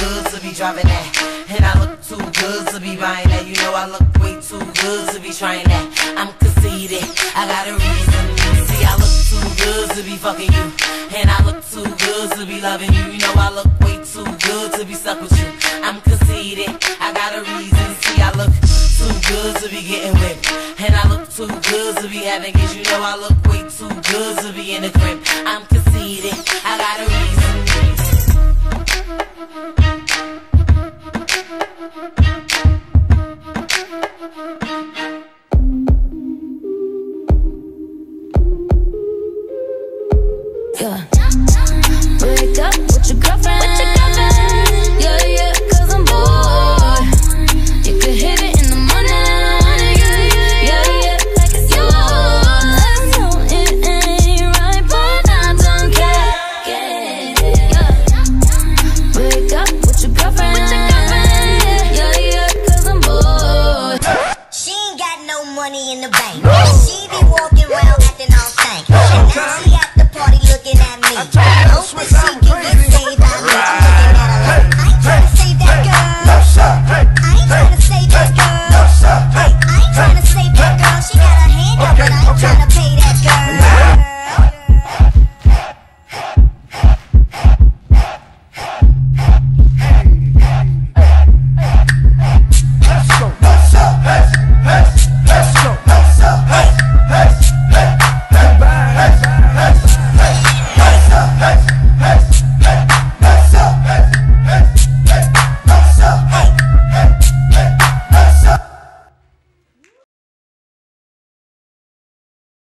good to be driving that, and I look too good to be buying that. You know I look way too good to be trying that. I'm conceited, I got a reason. See, I look too good to be fucking you, and I look too good to be loving you. You know I look way too good to be stuck with you. I'm conceited, I got a reason. See, I look too good to be getting whipped, and I look too good to be having kids. You know I look